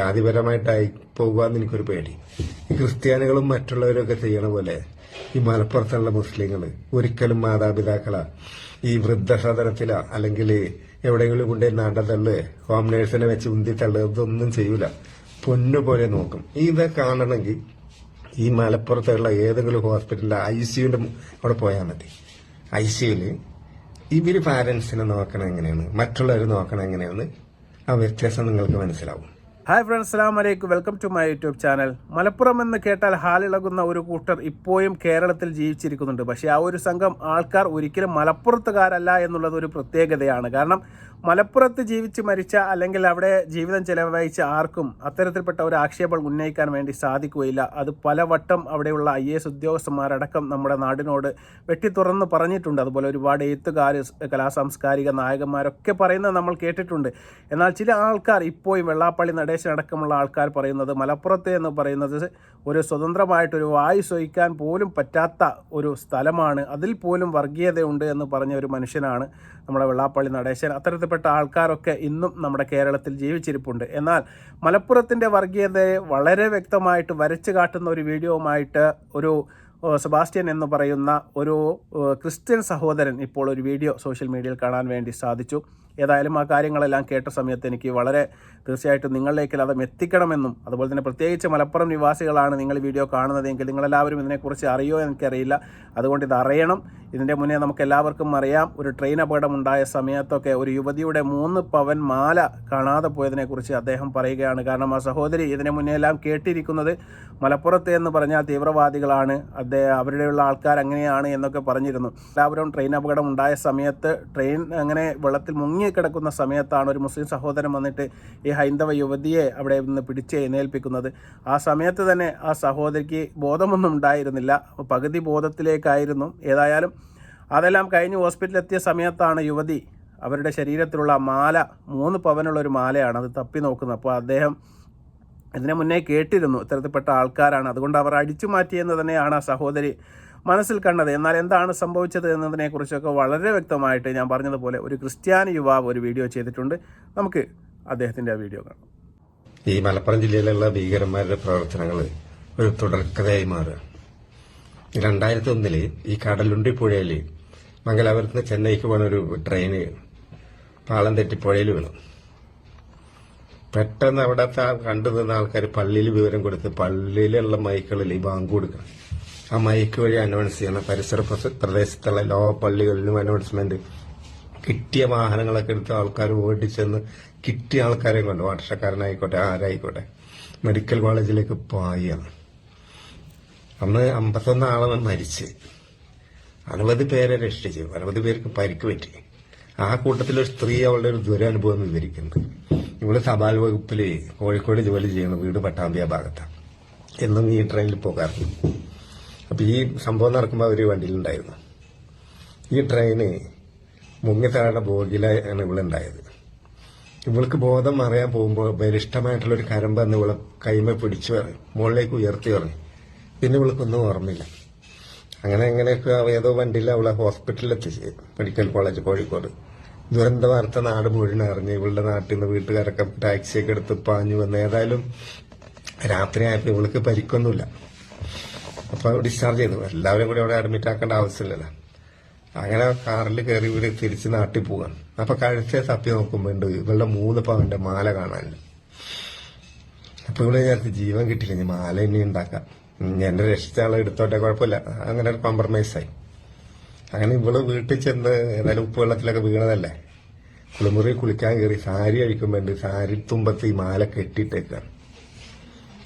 ജാതിപരമായിട്ടായി പോകുകയെന്ന് എനിക്കൊരു പേടി. ഈ ക്രിസ്ത്യാനികളും മറ്റുള്ളവരൊക്കെ ചെയ്യണ പോലെ ഈ മലപ്പുറത്തുള്ള മുസ്ലിങ്ങൾ ഒരിക്കലും മാതാപിതാക്കളാ ഈ വൃദ്ധസദനത്തിലാ അല്ലെങ്കിൽ എവിടെയെങ്കിലും കൊണ്ടുപോയി നടതള്ളു ഹോം നേഴ്സിനെ വെച്ച് ഉന്തിത്തള്ളു ഇതൊന്നും ചെയ്യൂല. പൊന്നുപോലെ നോക്കും. ഇത് കാണണമെങ്കിൽ ഈ മലപ്പുറത്തുള്ള ഏതെങ്കിലും ഹോസ്പിറ്റലിലെ ICUന്റെ അവിടെ പോയാൽ മതി. ICUല് ഇവര് പാരന്റ്സിനെ നോക്കണം എങ്ങനെയാണ്, മറ്റുള്ളവർ നോക്കണം എങ്ങനെയാണ്, ആ വ്യത്യാസം നിങ്ങൾക്ക് മനസ്സിലാവും. ഹായ് ഫ്രണ്ട്സ്, അസ്സലാമു അലൈക്കും. Welcome to my YouTube channel. Malappuram എന്ന് കേട്ടാൽ ഹാലിളകുന്ന ഒരു കൂട്ടർ ഇപ്പോഴും കേരളത്തിൽ ജീവിച്ചിരിക്കുന്നുണ്ട്. പക്ഷേ ആ ഒരു സംഘം ആൾക്കാർ ഒരിക്കലും മലപ്പുറത്തുകാരല്ല എന്നുള്ളത് ഒരു പ്രത്യേകതയാണ്. കാരണം മലപ്പുറത്ത് ജീവിച്ച് മരിച്ച അല്ലെങ്കിൽ അവിടെ ജീവിതം ചെലവഴിച്ച ആർക്കും അത്തരത്തിൽപ്പെട്ട ഒരു ആക്ഷേപം ഉന്നയിക്കാൻ വേണ്ടി സാധിക്കുകയില്ല. അത് പലവട്ടം അവിടെയുള്ള IAS ഉദ്യോഗസ്ഥന്മാരടക്കം നമ്മുടെ നാടിനോട് വെട്ടിത്തുറന്ന് പറഞ്ഞിട്ടുണ്ട്. അതുപോലെ ഒരുപാട് എഴുത്തുകാർ, കലാസാംസ്കാരിക നായകന്മാരൊക്കെ പറയുന്നത് നമ്മൾ കേട്ടിട്ടുണ്ട്. എന്നാൽ ചില ആൾക്കാർ ഇപ്പോഴും വെള്ളാപ്പള്ളി നടേശനടക്കമുള്ള ആൾക്കാർ പറയുന്നത് മലപ്പുറത്ത് എന്ന് പറയുന്നത് ഒരു സ്വതന്ത്രമായിട്ടൊരു വായു ശ്വസിക്കാൻ പോലും പറ്റാത്ത ഒരു സ്ഥലമാണ്, അതിൽ പോലും വർഗീയതയുണ്ട് എന്ന് പറഞ്ഞ ഒരു മനുഷ്യനാണ് നമ്മുടെ വെള്ളാപ്പള്ളി നടേശൻ. അത്തരത്തിൽപ്പെട്ട ആൾക്കാരൊക്കെ ഇന്നും നമ്മുടെ കേരളത്തിൽ ജീവിച്ചിരിപ്പുണ്ട്. എന്നാൽ മലപ്പുറത്തിൻ്റെ വർഗീയതയെ വളരെ വ്യക്തമായിട്ട് വരച്ചു കാട്ടുന്ന ഒരു വീഡിയോവുമായിട്ട് ഒരു സെബാസ്റ്റ്യൻ എന്ന് പറയുന്ന ഒരു ക്രിസ്ത്യൻ സഹോദരൻ ഇപ്പോൾ ഒരു വീഡിയോ സോഷ്യൽ മീഡിയയിൽ കാണാൻ വേണ്ടി സാധിച്ചു. ഏതായാലും ആ കാര്യങ്ങളെല്ലാം കേട്ട സമയത്ത് എനിക്ക് വളരെ തീർച്ചയായിട്ടും നിങ്ങളിലേക്ക് അത് എത്തിക്കണമെന്നും, അതുപോലെ തന്നെ പ്രത്യേകിച്ച് മലപ്പുറം നിവാസികളാണ് നിങ്ങൾ വീഡിയോ കാണുന്നതെങ്കിൽ നിങ്ങളെല്ലാവരും ഇതിനെക്കുറിച്ച് അറിയോ എനിക്കറിയില്ല. അതുകൊണ്ട് ഇത് അറിയണം. ഇതിൻ്റെ മുന്നേ നമുക്ക് എല്ലാവർക്കും അറിയാം, ഒരു ട്രെയിൻ അപകടമുണ്ടായ സമയത്തൊക്കെ ഒരു യുവതിയുടെ 3 പവൻ മാല കാണാതെ പോയതിനെക്കുറിച്ച് അദ്ദേഹം പറയുകയാണ്. കാരണം ആ സഹോദരി ഇതിന് മുന്നേ എല്ലാം കേട്ടിരിക്കുന്നത് മലപ്പുറത്ത് എന്ന് പറഞ്ഞാൽ തീവ്രവാദികളാണ്, അവരുടെയുള്ള ആൾക്കാർ അങ്ങനെയാണ് എന്നൊക്കെ പറഞ്ഞിരുന്നു. എല്ലാവരും ട്രെയിൻ അപകടം ഉണ്ടായ സമയത്ത് ട്രെയിൻ അങ്ങനെ വെള്ളത്തിൽ മുങ്ങിക്കിടക്കുന്ന സമയത്താണ് ഒരു മുസ്ലിം സഹോദരൻ വന്നിട്ട് ഈ ഹൈന്ദവ യുവതിയെ അവിടെ നിന്ന് പിടിച്ച് എഴുന്നേൽപ്പിക്കുന്നത്. ആ സമയത്ത് തന്നെ ആ സഹോദരിക്ക് ബോധമൊന്നും ഉണ്ടായിരുന്നില്ല, പകുതി ബോധത്തിലേക്കായിരുന്നു. ഏതായാലും അതെല്ലാം കഴിഞ്ഞ് ഹോസ്പിറ്റലിലെത്തിയ സമയത്താണ് യുവതി അവരുടെ ശരീരത്തിലുള്ള മാല 3 പവനുള്ള ഒരു മാലയാണ് അത് തപ്പി നോക്കുന്നത്. അപ്പോൾ അദ്ദേഹം ഇതിനെ മുന്നേ കേട്ടിരുന്നു ഇത്തരത്തിൽപ്പെട്ട ആൾക്കാരാണ്, അതുകൊണ്ട് അവർ അടിച്ചു മാറ്റിയെന്ന് തന്നെയാണ് ആ സഹോദരി മനസ്സിൽ കണ്ടത്. എന്നാൽ എന്താണ് സംഭവിച്ചത് എന്നതിനെക്കുറിച്ചൊക്കെ വളരെ വ്യക്തമായിട്ട് ഞാൻ പറഞ്ഞതുപോലെ ഒരു ക്രിസ്ത്യാനി യുവാവ് ഒരു വീഡിയോ ചെയ്തിട്ടുണ്ട്. നമുക്ക് അദ്ദേഹത്തിൻ്റെ ആ വീഡിയോ കാണാം. ഈ മലപ്പുറം ജില്ലയിലുള്ള ഭീകരന്മാരുടെ പ്രവർത്തനങ്ങൾ ഒരു തുടർക്കഥയായി മാറുക. 2001 ഈ കടലുണ്ടി പുഴയിൽ മംഗലാപുരത്ത് നിന്ന് ചെന്നൈക്ക് പോകുന്ന ഒരു ട്രെയിന് പാളം തെറ്റി പുഴയിൽ വീണു. പെട്ടെന്ന് അവിടുത്തെ കണ്ടു നിന്ന ആൾക്കാർ പള്ളിയിൽ വിവരം കൊടുത്ത് പള്ളിയിലുള്ള മൈക്കുകളിൽ ഈ ബാങ്ക് കൊടുക്കണം. ആ മൈക്ക് വഴി അനൗൺസ് ചെയ്യണം. പരിസര പ്രദേശത്തുള്ള എല്ലാ പള്ളികളിലും അനൗൺസ്മെന്റ്. കിട്ടിയ വാഹനങ്ങളൊക്കെ എടുത്ത് ആൾക്കാർ ഓടിച്ചെന്ന് കിട്ടിയ ആൾക്കാരെയും കൊണ്ട്, വർഷക്കാരനായിക്കോട്ടെ ആരായിക്കോട്ടെ, മെഡിക്കൽ കോളേജിലേക്ക് പായാണ്. അന്ന് 51 ആളെ മരിച്ച്, 60 പേരെ രക്ഷിച്ചു, 60 പേർക്ക് പരിക്ക് പറ്റി. ആ കൂട്ടത്തിലൊരു സ്ത്രീ അവളുടെ ഒരു ദുരനുഭവം വിവരിക്കുന്നുണ്ട്. ഇവള് തപാൽ വകുപ്പിൽ കോഴിക്കോട് ജോലി ചെയ്യുന്നു, വീട് പട്ടാമ്പിയ ഭാഗത്താണ്. എന്നും ഈ ട്രെയിനിൽ പോകാറുണ്ട്. അപ്പൊ ഈ സംഭവം നടക്കുമ്പോൾ അവര് വണ്ടിയിലുണ്ടായിരുന്നു. ഈ ട്രെയിന് മുങ്ങിത്താഴ ബോഗിലാണ് ഇവളുണ്ടായത്. ഇവൾക്ക് ബോധം അറിയാൻ പോകുമ്പോൾ ബലിഷ്ടമായിട്ടുള്ളൊരു കരമ്പ് എന്ന് ഇവളെ കൈമ പിടിച്ചു പറഞ്ഞു, മുകളിലേക്ക് ഉയർത്തി പറഞ്ഞു. പിന്നെ ഇവൾക്കൊന്നും ഓർമ്മയില്ല. അങ്ങനെയൊക്കെ ഏതോ വണ്ടിയിൽ അവളെ ഹോസ്പിറ്റലിൽ എത്തിച്ച്, മെഡിക്കൽ കോളേജ് കോഴിക്കോട്. ദുരന്ത വാർത്ത നാട് മുഴുവൻ അറിഞ്ഞ് ഇവളുടെ നാട്ടിൽ നിന്ന് വീട്ടുകാരൊക്കെ ടാക്സിയൊക്കെ എടുത്ത് പാഞ്ഞു വന്ന്. ഏതായാലും രാത്രി ആയപ്പോൾ ഇവൾക്ക് പരിക്കൊന്നുമില്ല. അപ്പൊ ഡിസ്ചാർജ് ചെയ്തു. എല്ലാവരും കൂടി അവിടെ അഡ്മിറ്റ് ആക്കേണ്ട ആവശ്യമില്ലല്ലോ. അങ്ങനെ കാറിൽ കയറി ഇവിടെ തിരിച്ച് നാട്ടിൽ പോകാൻ. അപ്പൊ കഴുത്തെ തപ്പി നോക്കുമ്പോണ്ട് ഇവളുടെ 3 പവന്റെ മാല കാണാനില്ല. അപ്പൊ ഇവിടെ വിചാരിച്ച് ജീവൻ കിട്ടില്ല, ഞാൻ മാല ഇനി ഉണ്ടാക്കാം, എന്നെ രക്ഷിച്ച ആളെ എടുത്തോട്ടെ, കുഴപ്പമില്ല. അങ്ങനെ ഒരു കോംപ്രമൈസായി. അങ്ങനെ ഇവള് വീട്ടിൽ ചെന്ന് ഏതായാലും ഉപ്പ് വെള്ളത്തിലൊക്കെ വീണതല്ലേ, കുളിമുറി കുളിക്കാൻ കയറി സാരി അഴിക്കുമ്പോണ്ട് സാരി തുമ്പത്ത് ഈ മാല കെട്ടിയിട്ടേക്കാണ്,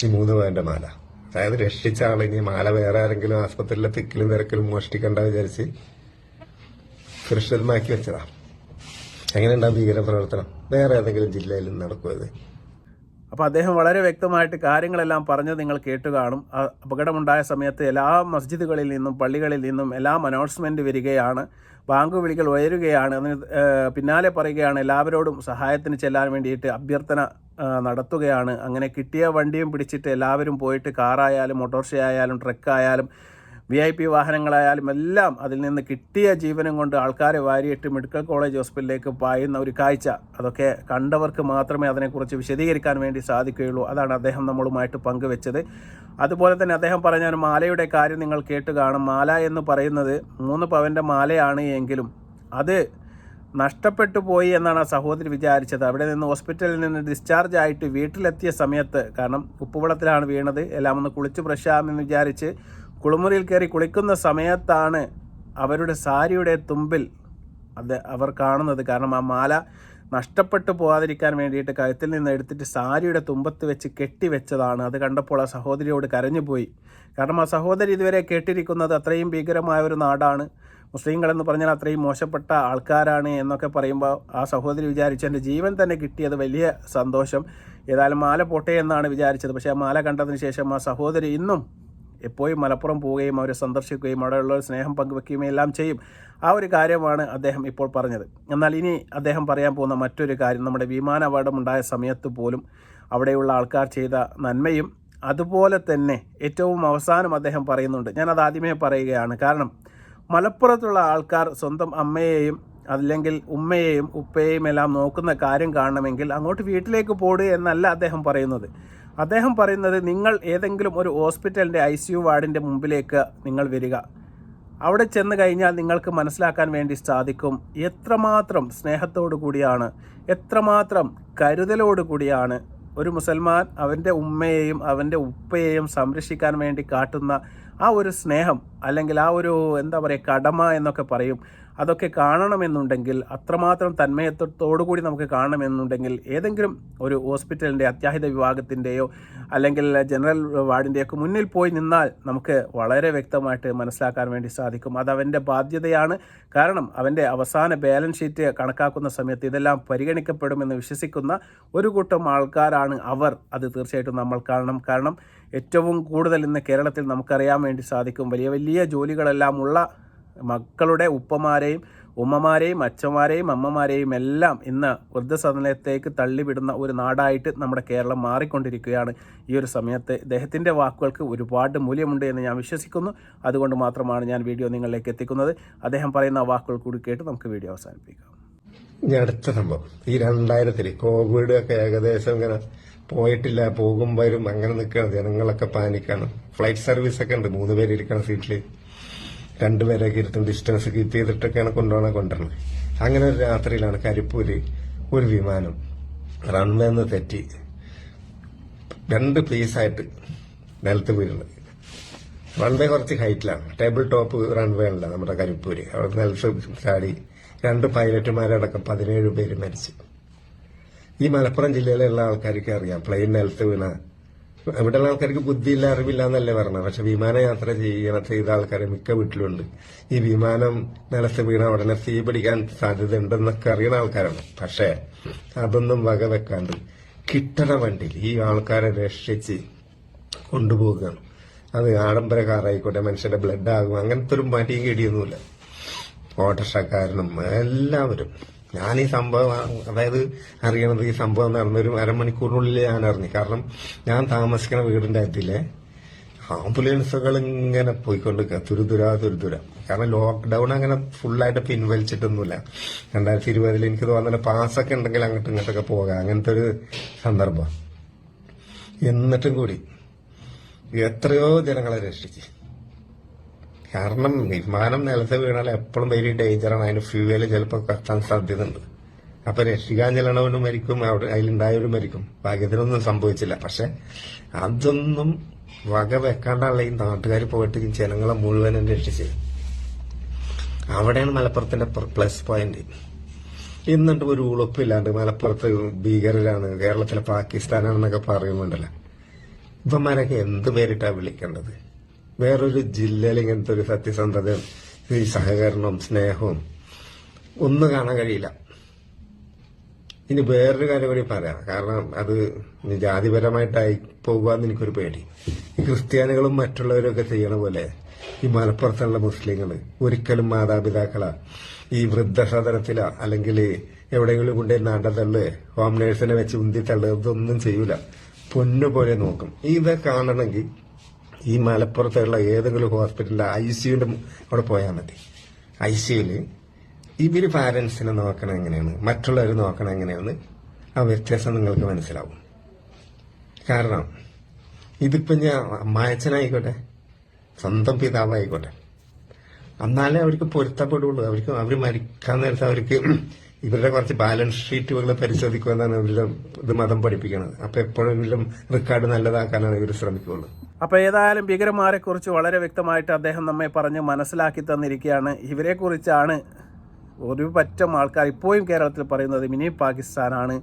ഈ 3 പവന്റെ മാല. അതായത് രക്ഷിച്ച ആളെ ഇനി മാല വേറെ ആരെങ്കിലും ആസ്പത്രിയിലെ തിക്കിലും തിരക്കിലും മോഷ്ടിക്കണ്ട വിചാരിച്ച് സുരക്ഷിതമാക്കി വെച്ചതാ. എങ്ങനെയുണ്ടാവും ഭീകരപ്രവർത്തനം? വേറെ ഏതെങ്കിലും ജില്ലയിൽ നടക്കുമത്? അപ്പോൾ അദ്ദേഹം വളരെ വ്യക്തമായിട്ട് കാര്യങ്ങളെല്ലാം പറഞ്ഞത് നിങ്ങൾ കേട്ടു കാണും. അപകടമുണ്ടായ സമയത്ത് എല്ലാ മസ്ജിദുകളിൽ നിന്നും പള്ളികളിൽ നിന്നും എല്ലാം അനൗൺസ്മെന്റ് വരികയാണ്, ബാങ്ക് വിളികൾ ഉയരുകയാണ്. അതിന് പിന്നാലെ പറയുകയാണ് എല്ലാവരോടും സഹായത്തിന് ചെല്ലാൻ വേണ്ടിയിട്ട് അഭ്യർത്ഥന നടത്തുകയാണ്. അങ്ങനെ കിട്ടിയ വണ്ടിയും പിടിച്ചിട്ട് എല്ലാവരും പോയിട്ട് കാറായാലും ഓട്ടോറിക്ഷ ആയാലും ട്രക്കായാലും VIP വാഹനങ്ങളായാലും എല്ലാം അതിൽ നിന്ന് കിട്ടിയ ജീവനം കൊണ്ട് ആൾക്കാരെ വാരിയിട്ട് മെഡിക്കൽ കോളേജ് ഹോസ്പിറ്റലിലേക്ക് പായുന്ന ഒരു കാഴ്ച, അതൊക്കെ കണ്ടവർക്ക് മാത്രമേ അതിനെക്കുറിച്ച് വിശദീകരിക്കാൻ വേണ്ടി സാധിക്കുകയുള്ളൂ. അതാണ് അദ്ദേഹം നമ്മളുമായിട്ട് പങ്കുവെച്ചത്. അതുപോലെ തന്നെ അദ്ദേഹം പറഞ്ഞ ഒരു മാലയുടെ കാര്യം നിങ്ങൾ കേട്ട് കാണും. മാല എന്ന് പറയുന്നത് 3 പവൻ്റെ മാലയാണ് എങ്കിലും അത് നഷ്ടപ്പെട്ടു പോയി എന്നാണ് ആ സഹോദരി വിചാരിച്ചത്. അവിടെ നിന്ന് ഹോസ്പിറ്റലിൽ നിന്ന് ഡിസ്ചാർജ് ആയിട്ട് വീട്ടിലെത്തിയ സമയത്ത്, കാരണം ഉപ്പുവെള്ളത്തിലാണ് വീണത്, എല്ലാം ഒന്ന് കുളിച്ച് ബ്രഷാമെന്ന് വിചാരിച്ച് കുളിമുറിയിൽ കയറി കുളിക്കുന്ന സമയത്താണ് അവരുടെ സാരിയുടെ തുമ്പിൽ അവർ കാണുന്നത്. കാരണം ആ മാല നഷ്ടപ്പെട്ടു പോകാതിരിക്കാൻ വേണ്ടിയിട്ട് കഴുത്തിൽ നിന്ന് എടുത്തിട്ട് സാരിയുടെ തുമ്പത്ത് വെച്ച് കെട്ടിവെച്ചതാണ്. അത് കണ്ടപ്പോൾ ആ സഹോദരിയോട് കരഞ്ഞുപോയി. കാരണം ആ സഹോദരി ഇതുവരെ കേട്ടിരിക്കുന്നത് അത്രയും ഭീകരമായ ഒരു നാടാണ്, മുസ്ലിങ്ങളെന്ന് പറഞ്ഞാൽ അത്രയും മോശപ്പെട്ട ആൾക്കാരാണ് എന്നൊക്കെ പറയുമ്പോൾ ആ സഹോദരി വിചാരിച്ചു എൻ്റെ ജീവൻ തന്നെ കിട്ടിയത് വലിയ സന്തോഷം, ഏതായാലും മാല പോട്ടെ എന്നാണ് വിചാരിച്ചത്. പക്ഷേ ആ മാല കണ്ടതിന് ശേഷം ആ സഹോദരി ഇന്നും എപ്പോഴും മലപ്പുറം പോവുകയും അവരെ സന്ദർശിക്കുകയും അവിടെയുള്ള സ്നേഹം പങ്കുവെക്കുകയും എല്ലാം ചെയ്യും. ആ ഒരു കാര്യമാണ് അദ്ദേഹം ഇപ്പോൾ പറഞ്ഞത്. എന്നാൽ ഇനി അദ്ദേഹം പറയാൻ പോകുന്ന മറ്റൊരു കാര്യം, നമ്മുടെ വിമാന അപകടമുണ്ടായ സമയത്ത് പോലും അവിടെയുള്ള ആൾക്കാർ ചെയ്ത നന്മയും അതുപോലെ തന്നെ ഏറ്റവും അവസാനം അദ്ദേഹം പറയുന്നുണ്ട്. ഞാനത് ആദ്യമേ പറയുകയാണ്. കാരണം മലപ്പുറത്തുള്ള ആൾക്കാർ സ്വന്തം അമ്മയെയും അല്ലെങ്കിൽ ഉമ്മയെയും ഉപ്പയെയും എല്ലാം നോക്കുന്ന കാര്യം കാണണമെങ്കിൽ അങ്ങോട്ട് വീട്ടിലേക്ക് പോടുക എന്നല്ല അദ്ദേഹം പറയുന്നത്. അദ്ദേഹം പറയുന്നത് നിങ്ങൾ ഏതെങ്കിലും ഒരു ഹോസ്പിറ്റലിൻ്റെ ICU വാർഡിൻ്റെ മുമ്പിലേക്ക് നിങ്ങൾ വരിക. അവിടെ ചെന്ന് കഴിഞ്ഞാൽ നിങ്ങൾക്ക് മനസ്സിലാക്കാൻ വേണ്ടി സാധിക്കും എത്രമാത്രം സ്നേഹത്തോടു കൂടിയാണ്, എത്രമാത്രം കരുതലോടു കൂടിയാണ് ഒരു മുസൽമാൻ അവൻ്റെ ഉമ്മയെയും അവൻ്റെ ഉപ്പയെയും സംരക്ഷിക്കാൻ വേണ്ടി കാട്ടുന്ന ആ ഒരു സ്നേഹം, അല്ലെങ്കിൽ ആ ഒരു എന്താ പറയുക കടമ എന്നൊക്കെ പറയും. അതൊക്കെ കാണണമെന്നുണ്ടെങ്കിൽ, അത്രമാത്രം തന്മയത്വത്തോടുകൂടി നമുക്ക് കാണണമെന്നുണ്ടെങ്കിൽ ഏതെങ്കിലും ഒരു ഹോസ്പിറ്റലിൻ്റെ അത്യാഹിത വിഭാഗത്തിൻ്റെയോ അല്ലെങ്കിൽ ജനറൽ വാർഡിൻ്റെയൊക്കെ മുന്നിൽ പോയി നിന്നാൽ നമുക്ക് വളരെ വ്യക്തമായിട്ട് മനസ്സിലാക്കാൻ വേണ്ടി സാധിക്കും. അതവൻ്റെ ബാധ്യതയാണ്. കാരണം അവൻ്റെ അവസാന ബാലൻസ് ഷീറ്റ് കണക്കാക്കുന്ന സമയത്ത് ഇതെല്ലാം പരിഗണിക്കപ്പെടുമെന്ന് വിശ്വസിക്കുന്ന ഒരു കൂട്ടം ആൾക്കാരാണ് അവർ. അത് തീർച്ചയായിട്ടും നമ്മൾ കാണണം. കാരണം ഏറ്റവും കൂടുതൽ ഇന്ന് കേരളത്തിൽ നമുക്കറിയാൻ വേണ്ടി സാധിക്കും വലിയ വലിയ ജോലികളെല്ലാം ഉള്ള മക്കളുടെ ഉപ്പമാരെയും ഉമ്മമാരെയും അച്ഛന്മാരെയും അമ്മമാരെയും എല്ലാം ഇന്ന് വൃദ്ധസദനത്തേക്ക് തള്ളിവിടുന്ന ഒരു നാടായിട്ട് നമ്മുടെ കേരളം മാറിക്കൊണ്ടിരിക്കുകയാണ്. ഈ ഒരു സമയത്ത് ഇദ്ദേഹത്തിൻ്റെ വാക്കുകൾക്ക് ഒരുപാട് മൂല്യമുണ്ട് എന്ന് ഞാൻ വിശ്വസിക്കുന്നു. അതുകൊണ്ട് മാത്രമാണ് ഞാൻ വീഡിയോ നിങ്ങളിലേക്ക് എത്തിക്കുന്നത്. അദ്ദേഹം പറയുന്ന വാക്കുകൾ കൂടി കേട്ട് നമുക്ക് വീഡിയോ അവസാനിപ്പിക്കാം. ഇനി അടുത്ത സംഭവം, ഈ 2000 കോവിഡ് ഒക്കെ ഏകദേശം ഇങ്ങനെ പോയിട്ടില്ല, പോകും വരും അങ്ങനെ നിൽക്കുകയാണ്. ജനങ്ങളൊക്കെ പാനിക്കാണ്. ഫ്ലൈറ്റ് സർവീസ് ഒക്കെ ഉണ്ട്, 3 പേര് ഇരിക്കണം സീറ്റിൽ, 2 പേരൊക്കെ ഇരുത്തും, ഡിസ്റ്റൻസ് കീപ്പ് ചെയ്തിട്ടൊക്കെയാണ് കൊണ്ടുവരുന്നത്. അങ്ങനെ ഒരു രാത്രിയിലാണ് കരിപ്പൂര് ഒരു വിമാനം റൺവേ നിന്ന് തെറ്റി 2 പീസായിട്ട് നിലത്ത് വീഴുന്നത്. റൺവേ കുറച്ച് ഹൈറ്റിലാണ്, ടേബിൾ ടോപ്പ് റൺവേ അല്ല നമ്മുടെ കരിപ്പൂര്. അവിടെ നിലത്ത് ചാടി 2 പൈലറ്റുമാരടക്കം 17 പേര് മരിച്ചു. ഈ മലപ്പുറം ജില്ലയിലുള്ള ആൾക്കാർക്ക് അറിയാം പ്ലെയിൻ നിലത്ത് വീണ. ഇവിടെയുള്ള ആൾക്കാർക്ക് ബുദ്ധിയില്ല, അറിവില്ല എന്നല്ലേ പറഞ്ഞത്. പക്ഷെ വിമാനയാത്ര ചെയ്ത ആൾക്കാർ മിക്ക വീട്ടിലുണ്ട്. ഈ വിമാനം നിലത്ത് വീണ ഉടനെ തീ പിടിക്കാൻ സാധ്യത ഉണ്ടെന്നൊക്കെ അറിയുന്ന ആൾക്കാരാണ്. പക്ഷേ അതൊന്നും വകവെക്കാണ്ട് കിട്ടണ വണ്ടിയിൽ ഈ ആൾക്കാരെ രക്ഷിച്ച് കൊണ്ടുപോകുകയാണ്. അത് ആഡംബര കാറായിക്കോട്ടെ, മനുഷ്യന്റെ ബ്ലഡ് ആകും, അങ്ങനത്തെ ഒരു മടിയും കിടിയൊന്നുമില്ല. ഓട്ടോറിക്ഷക്കാരനും എല്ലാവരും. ഞാൻ ഈ സംഭവം അറിയണത്, ഈ സംഭവം നടന്നൊരു അരമണിക്കൂറിനുള്ളിൽ ഞാൻ അറിഞ്ഞു. കാരണം ഞാൻ താമസിക്കുന്ന വീടിന്റെ അടുത്തിലെ ആംബുലൻസുകൾ ഇങ്ങനെ പോയിക്കൊണ്ടിരിക്കുക, തുരുതുര. കാരണം ലോക്ക്ഡൌൺ അങ്ങനെ ഫുള്ളായിട്ട് പിൻവലിച്ചിട്ടൊന്നുമില്ല. 2020 എനിക്ക് തോന്നുന്ന പാസ്സൊക്കെ ഉണ്ടെങ്കിൽ അങ്ങോട്ടും ഇങ്ങോട്ടൊക്കെ പോകാം, അങ്ങനത്തെ ഒരു സന്ദർഭം. എന്നിട്ടും കൂടി എത്രയോ ജനങ്ങളെ രക്ഷിച്ച്. കാരണം വിമാനം നിലത്ത് വീണാൽ എപ്പോഴും വലിയ ഡേഞ്ചറാണ്. അതിന് ഫ്യൂവല് ചിലപ്പോൾ കത്താൻ സാധ്യതയുണ്ട്. അപ്പൊ രക്ഷിക്കാൻ ചെല്ലണവനും മരിക്കും, അവിടെ അതിലുണ്ടായവരും മരിക്കും. ഭാഗ്യത്തിനൊന്നും സംഭവിച്ചില്ല. പക്ഷെ അതൊന്നും വകവെക്കാണ്ടുള്ള ഈ നാട്ടുകാർ പോയിട്ട് ജനങ്ങളെ മുഴുവനും രക്ഷിച്ച്. അവിടെയാണ് മലപ്പുറത്തിന്റെ പ്ലസ് പോയിന്റ്. എന്നിട്ട് ഒരു ഉളുപ്പില്ലാണ്ട് മലപ്പുറത്ത് ഭീകരരാണ്, കേരളത്തിലെ പാകിസ്ഥാനാണെന്നൊക്കെ പറയുന്നുണ്ടല്ലോ. ഇവന്മാരൊക്കെ എന്ത് പേരിട്ടാ വിളിക്കേണ്ടത്? വേറൊരു ജില്ലയിൽ ഇങ്ങനത്തെ ഒരു സത്യസന്ധതയും ഈ സഹകരണവും സ്നേഹവും ഒന്നും കാണാൻ കഴിയില്ല. ഇനി വേറൊരു കാര്യം കൂടി പറയാം. കാരണം അത് ജാതിപരമായിട്ടായി പോകുകയെന്ന് എനിക്കൊരു പേടി. ഈ ക്രിസ്ത്യാനികളും മറ്റുള്ളവരൊക്കെ ചെയ്യണ പോലെ ഈ മലപ്പുറത്തുള്ള മുസ്ലിങ്ങൾ ഒരിക്കലും മാതാപിതാക്കളാ ഈ വൃദ്ധസദനത്തിലോ അല്ലെങ്കിൽ എവിടെയെങ്കിലും കൊണ്ടുപോയി നടതള്ള്, ഹോം നേഴ്സിനെ വെച്ച് ഉന്തിത്തള്ളു, ഇതൊന്നും ചെയ്യൂല. പൊന്നുപോലെ നോക്കും. ഇത് കാണണമെങ്കിൽ ഈ മലപ്പുറത്തുള്ള ഏതെങ്കിലും ഹോസ്പിറ്റലിലെ ICUവിന്റെ അവിടെ പോയാൽ മതി. ICUവില് ഇവര് പാരന്റ്സിനെ നോക്കണം എങ്ങനെയാണ്, മറ്റുള്ളവർ നോക്കണം എങ്ങനെയാണ്, ആ വ്യത്യാസം നിങ്ങൾക്ക് മനസ്സിലാവും. കാരണം ഇതിപ്പോ ഞാൻ അമ്മായച്ചനായിക്കോട്ടെ, സ്വന്തം പിതാവായിക്കോട്ടെ, എന്നാലേ അവർക്ക് പൊരുത്തപ്പെടുള്ളൂ. അവർ മരിക്കാൻ നേരത്തെ അവർക്ക് ഇവരുടെ കുറച്ച് ബാലൻസ് ഷീറ്റുകൾ പരിശോധിക്കുമെന്നാണ് ഇവരുടെ ഇത് മതം പഠിപ്പിക്കുന്നത്. അപ്പൊ എപ്പോഴും ഇവരും റെക്കോർഡ് നല്ലതാക്കാനാണ് ഇവർ ശ്രമിക്കുകയുള്ളൂ. അപ്പോൾ ഏതായാലും ഭീകരന്മാരെ കുറിച്ച് വളരെ വ്യക്തമായിട്ട് അദ്ദേഹം നമ്മെ പറഞ്ഞ് മനസ്സിലാക്കി തന്നിരിക്കുകയാണ്. ഇവരെ കുറിച്ചാണ് ഒരു പറ്റം ആൾക്കാർ ഇപ്പോഴും കേരളത്തിൽ പറയുന്നത് മിനി പാകിസ്ഥാനാണ്,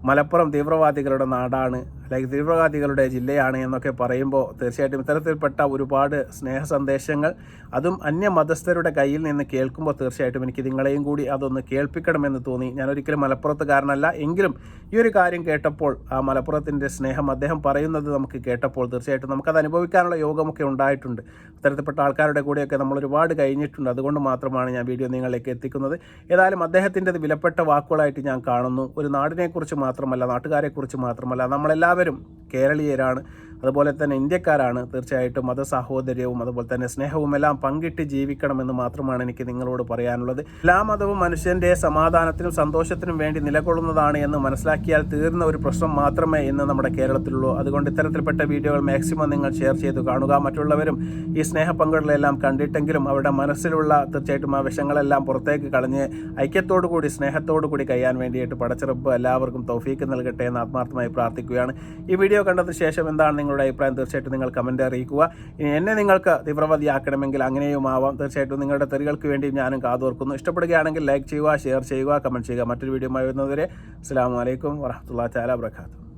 മലപ്പുറം തീവ്രവാദികളുടെ നാടാണ്, അല്ലെങ്കിൽ തീവ്രവാദികളുടെ ജില്ലയാണ് എന്നൊക്കെ പറയുമ്പോൾ തീർച്ചയായിട്ടും ഇത്തരത്തിൽപ്പെട്ട ഒരുപാട് സ്നേഹ സന്ദേശങ്ങൾ അതും അന്യമതസ്ഥരുടെ കയ്യിൽ നിന്ന് കേൾക്കുമ്പോൾ തീർച്ചയായിട്ടും എനിക്ക് നിങ്ങളെയും കൂടി അതൊന്ന് കേൾപ്പിക്കണമെന്ന് തോന്നി. ഞാനൊരിക്കലും മലപ്പുറത്തുകാരനല്ല, എങ്കിലും ഈ ഒരു കാര്യം കേട്ടപ്പോൾ ആ മലപ്പുറത്തിൻ്റെ സ്നേഹം അദ്ദേഹം പറയുന്നത് നമുക്ക് കേട്ടപ്പോൾ തീർച്ചയായിട്ടും നമുക്കത് അനുഭവിക്കാനുള്ള യോഗമൊക്കെ ഉണ്ടായിട്ടുണ്ട്. അത്തരത്തിൽപ്പെട്ട ആൾക്കാരുടെ കൂടെയൊക്കെ നമ്മൾ ഒരുപാട് കഴിഞ്ഞിട്ടുണ്ട്. അതുകൊണ്ട് മാത്രമാണ് ഞാൻ വീഡിയോ നിങ്ങളിലേക്ക് എത്തിക്കുന്നത്. ഏതായാലും അദ്ദേഹത്തിൻ്റെത് വിലപ്പെട്ട വാക്കുകളായിട്ട് ഞാൻ കാണുന്നു. ഒരു നാടിനെക്കുറിച്ച് മാത്രമല്ല, നാട്ടുകാരെക്കുറിച്ച് മാത്രമല്ല, നമ്മളെല്ലാവരും കേരളീയരാണ്, അതുപോലെ തന്നെ ഇന്ത്യക്കാരാണ്. തീർച്ചയായിട്ടും മതസാഹോദര്യവും അതുപോലെ തന്നെ സ്നേഹവും എല്ലാം പങ്കിട്ട് ജീവിക്കണമെന്ന് മാത്രമാണ് എനിക്ക് നിങ്ങളോട് പറയാനുള്ളത്. എല്ലാ മതവും മനുഷ്യന്റെ സമാധാനത്തിനും സന്തോഷത്തിനും വേണ്ടി നിലകൊള്ളുന്നതാണ് എന്ന് മനസ്സിലാക്കിയാൽ തീർന്ന ഒരു പ്രശ്നം മാത്രമേ ഇന്ന് നമ്മുടെ കേരളത്തിലുള്ളൂ. അതുകൊണ്ട് ഇത്തരത്തിൽപ്പെട്ട വീഡിയോകൾ മാക്സിമം നിങ്ങൾ ഷെയർ ചെയ്ത് കാണുക. മറ്റുള്ളവരും ഈ സ്നേഹ പങ്കുകളെല്ലാം കണ്ടിട്ടെങ്കിലും അവരുടെ മനസ്സിലുള്ള തീർച്ചയായിട്ടും ആ വിഷങ്ങളെല്ലാം പുറത്തേക്ക് കളഞ്ഞ് ഐക്യത്തോടു കൂടി സ്നേഹത്തോടു കൂടി കഴിയാൻ വേണ്ടിയിട്ട് പടച്ചിറപ്പ് എല്ലാവർക്കും തൗഫീക്ക് നൽകട്ടെ എന്ന് ആത്മാർത്ഥമായി പ്രാർത്ഥിക്കുകയാണ്. ഈ വീഡിയോ കണ്ടതിന് ശേഷം എന്താണ് നിങ്ങളുടെ അഭിപ്രായം തീർച്ചയായിട്ടും നിങ്ങൾ കമന്റ് അറിയിക്കുക. ഇനി എന്നെ നിങ്ങൾക്ക് തീവ്രവാദിയാക്കണമെങ്കിൽ അങ്ങനെയും ആവാം. തീർച്ചയായിട്ടും നിങ്ങളുടെ തെറികൾക്ക് വേണ്ടി ഞാനും കാതോർക്കുന്നു. ഇഷ്ടപ്പെടുകയാണെങ്കിൽ ലൈക്ക് ചെയ്യുക, ഷെയർ ചെയ്യുക, കമന്റ് ചെയ്യുക. മറ്റൊരു വീഡിയോയുമായി വരുന്നതുവരെ അസ്സലാമു അലൈക്കും വറഹ്മത്തുള്ളാഹി തആല വബറകാതുഹു.